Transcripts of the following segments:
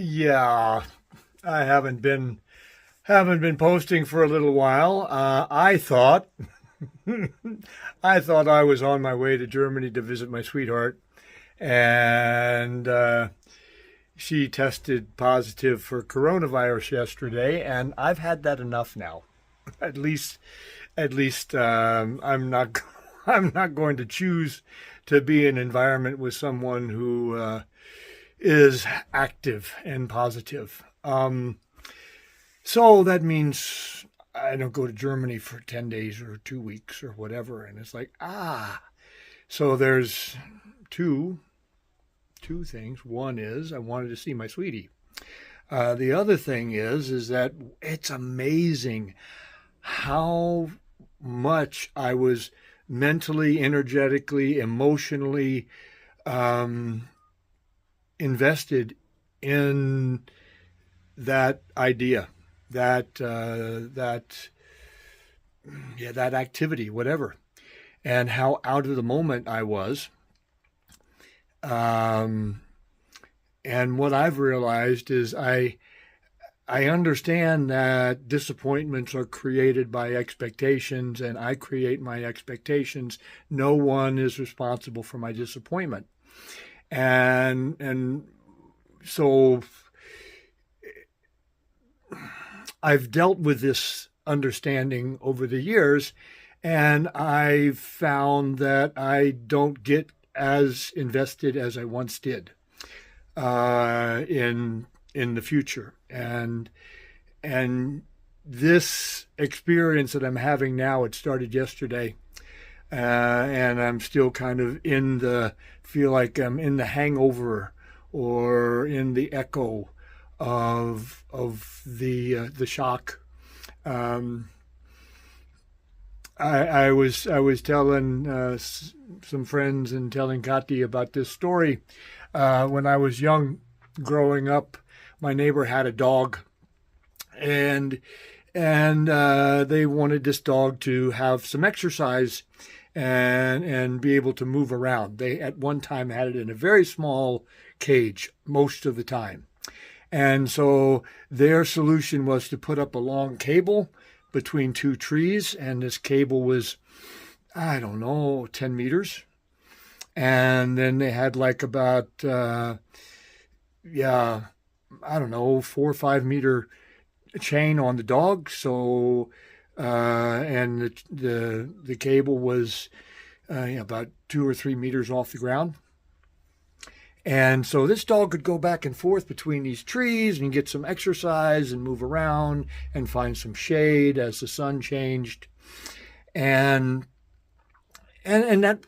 Yeah, I haven't been posting for a little while. I thought I was on my way to Germany to visit my sweetheart, and she tested positive for coronavirus yesterday, and I've had that enough now. At least, at least, I'm not I'm not going to choose to be in an environment with someone who is active and positive. So that means I don't go to Germany for 10 days or 2 weeks or whatever. And it's like, so there's two, two things. One is I wanted to see my sweetie. The other thing is that it's amazing how much I was mentally, energetically, emotionally um, invested in that idea, that yeah, that activity, whatever, and how out of the moment I was. Um, and what I've realized is I understand that disappointments are created by expectations, and I create my expectations. No one is responsible for my disappointment, and so I've dealt with this understanding over the years, and I've found that I don't get as invested as I once did in the future, and this experience that I'm having now, it started yesterday, and I'm still kind of feel like I'm in the hangover or in the echo of the shock. Um, I was telling some friends and telling Kati about this story. When I was young, growing up, my neighbor had a dog, and they wanted this dog to have some exercise and be able to move around. They at one time had it in a very small cage most of the time. And so their solution was to put up a long cable between two trees, and this cable was, I don't know, 10 meters. And then they had like about, yeah, I don't know, 4 or 5 meter chain on the dog. So, and the cable was about 2 or 3 meters off the ground. And so this dog could go back and forth between these trees and get some exercise and move around and find some shade as the sun changed. And that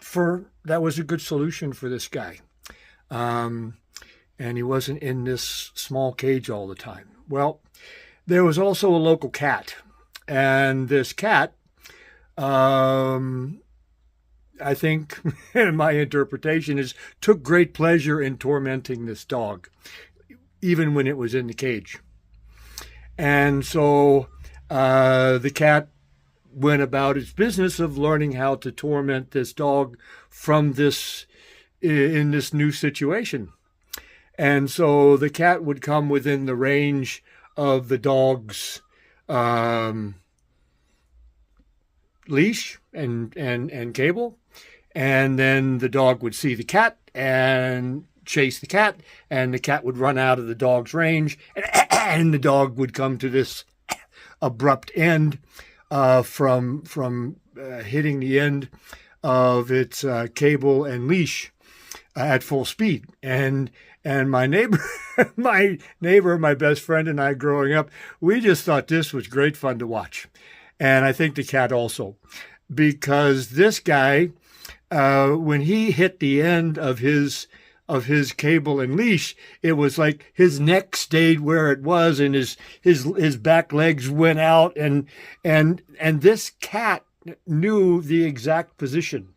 was a good solution for this guy. Um, and he wasn't in this small cage all the time. Well, there was also a local cat, and this cat, um, I think, my interpretation is, took great pleasure in tormenting this dog, even when it was in the cage. And so the cat went about its business of learning how to torment this dog from this in this new situation. And so the cat would come within the range of the dog's um, leash and cable, and then the dog would see the cat and chase the cat, and the cat would run out of the dog's range, and the dog would come to this abrupt end from hitting the end of its cable and leash at full speed. And my neighbor, my best friend, and I growing up, we just thought this was great fun to watch, and I think the cat also, because this guy, when he hit the end of his cable and leash, it was like his neck stayed where it was, and his back legs went out, and this cat knew the exact position.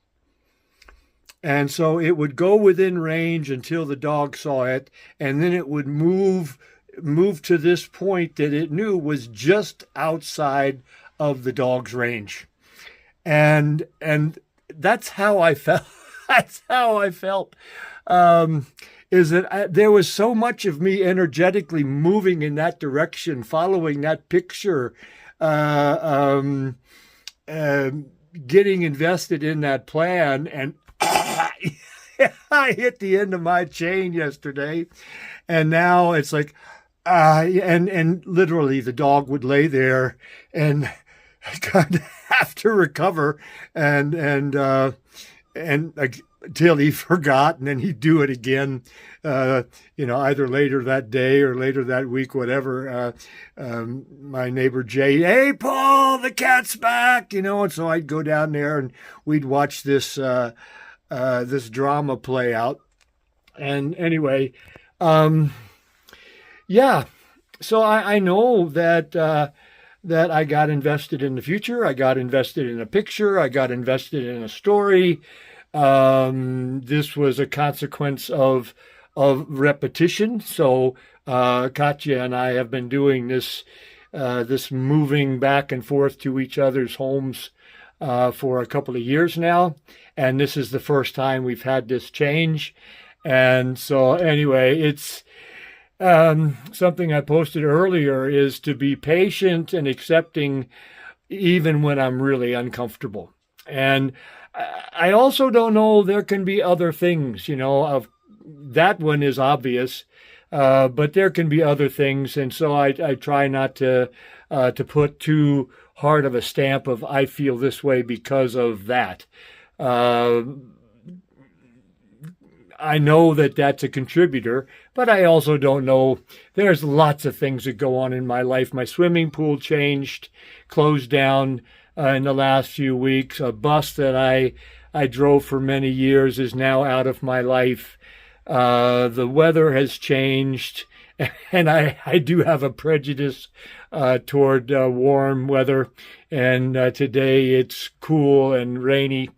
And so it would go within range until the dog saw it, and then it would move to this point that it knew was just outside of the dog's range. And that's how I felt. That's how I felt. Um, is that there was so much of me energetically moving in that direction, following that picture, uh, um, uh, getting invested in that plan, and I hit the end of my chain yesterday, and now it's like, and literally the dog would lay there, and I kind of have to recover, and like, till he forgot, and then he'd do it again, either later that day or later that week, whatever. My neighbor Jay, hey Paul, the cat's back, and so I'd go down there and we'd watch this drama play out. And anyway, yeah, so I know that I got invested in the future. I got invested in a picture. I got invested in a story. This was a consequence of repetition. So Katya and I have been doing this moving back and forth to each other's homes for a couple of years now, and this is the first time we've had this change. And so anyway, it's something I posted earlier is to be patient and accepting even when I'm really uncomfortable. And I also don't know, there can be other things, of that one is obvious, but there can be other things. And so I try not to put too hard of a stamp of I feel this way because of that. I know that that's a contributor, but I also don't know. There's lots of things that go on in my life. My swimming pool changed, closed down in the last few weeks. A bus that I drove for many years is now out of my life. The weather has changed, and I do have a prejudice toward warm weather, and today it's cool and rainy.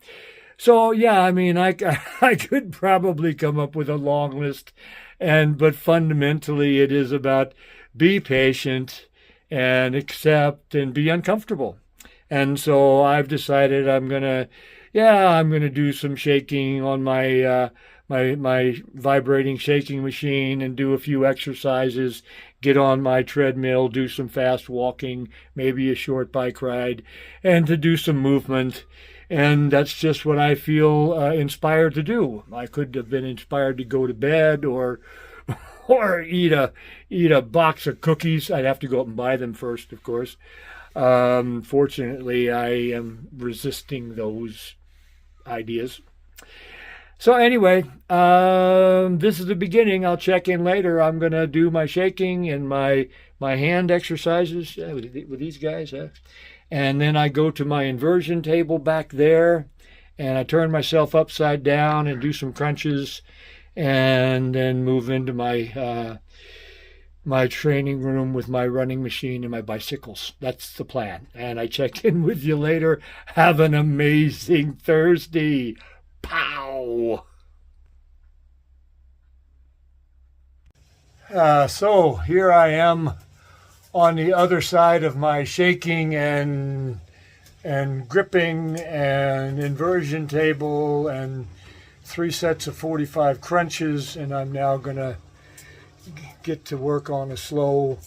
So yeah, I mean, I could probably come up with a long list, but fundamentally it is about be patient and accept and be uncomfortable. And so I've decided I'm gonna do some shaking on my my vibrating shaking machine and do a few exercises, get on my treadmill, do some fast walking, maybe a short bike ride, and to do some movement. And that's just what I feel inspired to do. I could have been inspired to go to bed or eat a box of cookies. I'd have to go up and buy them first, of course. Fortunately, I am resisting those ideas. So anyway, this is the beginning. I'll check in later. I'm going to do my shaking and my hand exercises with these guys. And then I go to my inversion table back there, and I turn myself upside down and do some crunches, and then move into my my training room with my running machine and my bicycles. That's the plan. And I check in with you later. Have an amazing Thursday. Pow! So here I am on the other side of my shaking and gripping and inversion table and 3 sets of 45 crunches, and I'm now gonna get to work on a slow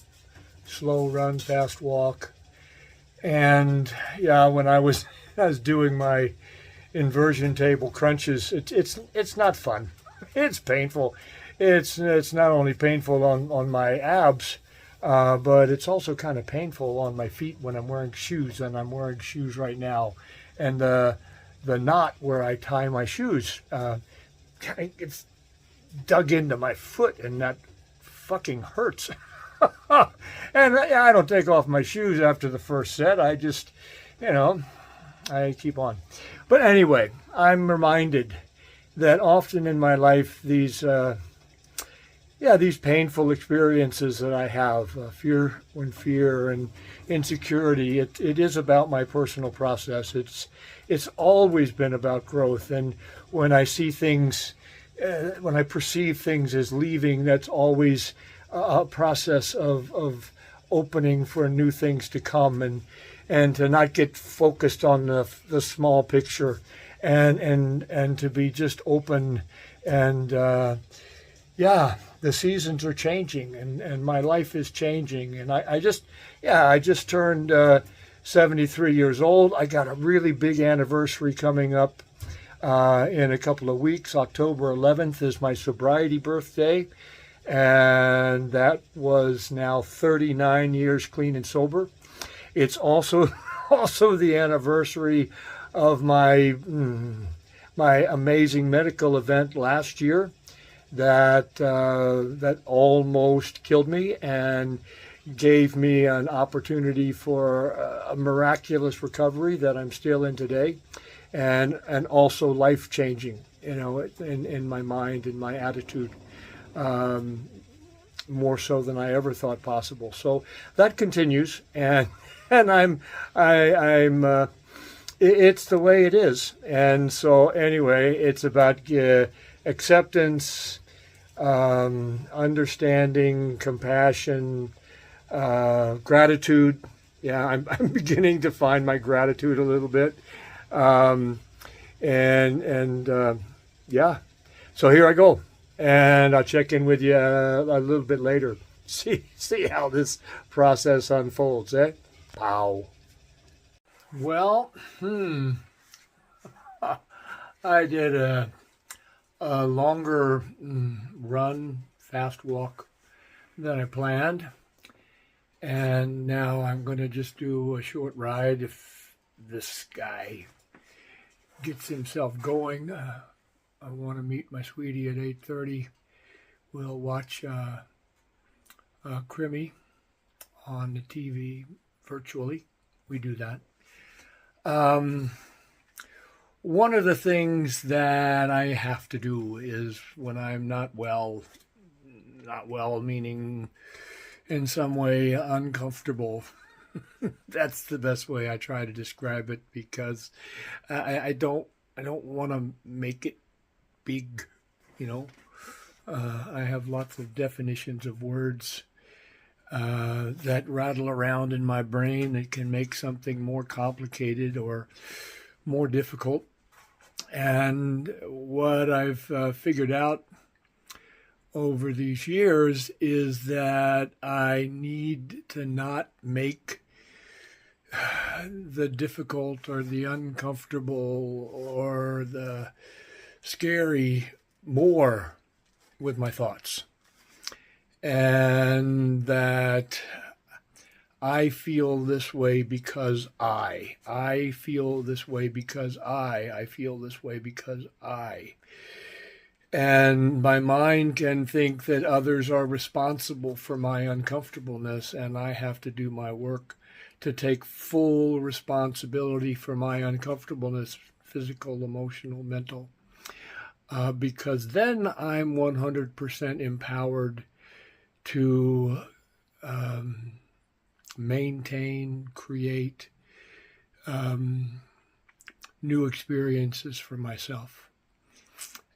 run, fast walk. And yeah, when I was doing my inversion table crunches, it's not fun. It's painful. It's not only painful on my abs, but it's also kind of painful on my feet when I'm wearing shoes, and I'm wearing shoes right now. And the knot where I tie my shoes, it's dug into my foot, and that fucking hurts. And I don't take off my shoes after the first set. I just, I keep on. But anyway, I'm reminded that often in my life, these painful experiences that I have, fear and insecurity, it is about my personal process. It's always been about growth. And when I see things, when I perceive things as leaving, that's always a process of opening for new things to come, and to not get focused on the small picture, and to be just open and Yeah, the seasons are changing, and my life is changing. And I just turned 73 years old. I got a really big anniversary coming up in a couple of weeks. October 11th is my sobriety birthday, and that was now 39 years clean and sober. It's also also the anniversary of my amazing medical event last year that almost killed me and gave me an opportunity for a miraculous recovery that I'm still in today, and also life changing, in my mind and my attitude, more so than I ever thought possible. So that continues, and and it's the way it is. And so anyway, it's about acceptance, understanding, compassion, gratitude. Yeah, I'm beginning to find my gratitude a little bit, um, and yeah. So here I go, and I'll check in with you a little bit later. See how this process unfolds. Pow. Well, I did a longer run, fast walk than I planned. And now I'm going to just do a short ride if this guy gets himself going. I want to meet my sweetie at 8:30. We'll watch Crimmy on the TV virtually. We do that. One of the things that I have to do is when I'm not well meaning in some way uncomfortable. That's the best way I try to describe it, because I don't want to make it big, you know. I have lots of definitions of words that rattle around in my brain that can make something more complicated or more difficult. And what I've figured out over these years is that I need to not make the difficult or the uncomfortable or the scary more with my thoughts. And that I feel this way because I feel this way because I feel this way because I. And my mind can think that others are responsible for my uncomfortableness, and I have to do my work to take full responsibility for my uncomfortableness, physical, emotional, mental, because then I'm 100% empowered to maintain, create new experiences for myself.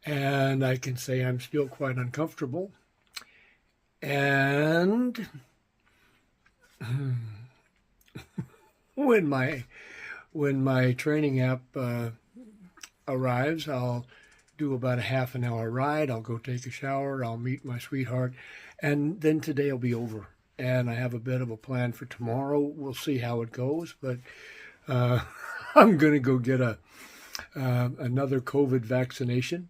And I can say I'm still quite uncomfortable. And when my training app arrives, I'll do about a half an hour ride. I'll go take a shower. I'll meet my sweetheart. And then today will be over. And I have a bit of a plan for tomorrow. We'll see how it goes. But I'm going to go get another COVID vaccination.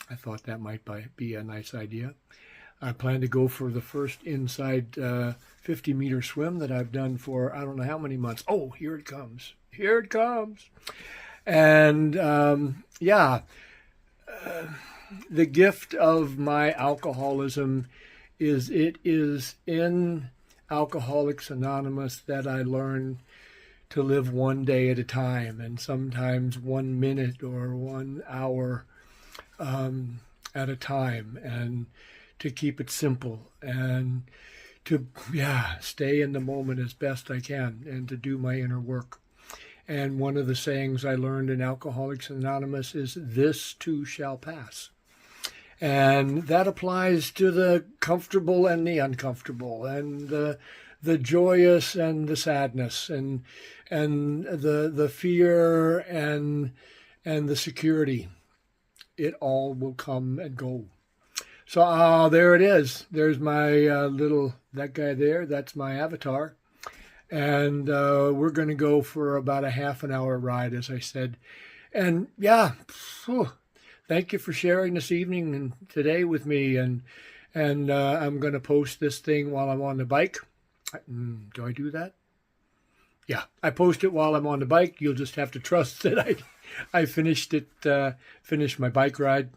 I thought that might be a nice idea. I plan to go for the first inside 50-meter swim that I've done for I don't know how many months. Oh, here it comes. Here it comes. And the gift of my alcoholism is it is in Alcoholics Anonymous that I learn to live one day at a time, and sometimes 1 minute or 1 hour at a time, and to keep it simple, and to stay in the moment as best I can, and to do my inner work. And one of the sayings I learned in Alcoholics Anonymous is, "This too shall pass." And that applies to the comfortable and the uncomfortable, and the joyous and the sadness, and the fear and the security. It all will come and go. So there it is. There's my that guy there. That's my avatar. And we're going to go for about a half an hour ride, as I said. And yeah, phew, thank you for sharing this evening and today with me. And I'm going to post this thing while I'm on the bike. Do I do that? Yeah, I post it while I'm on the bike. You'll just have to trust that I finished it, finished my bike ride.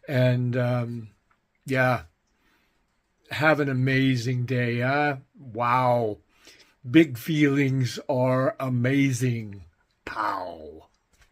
And yeah, have an amazing day. Wow. Big feelings are amazing. Pow.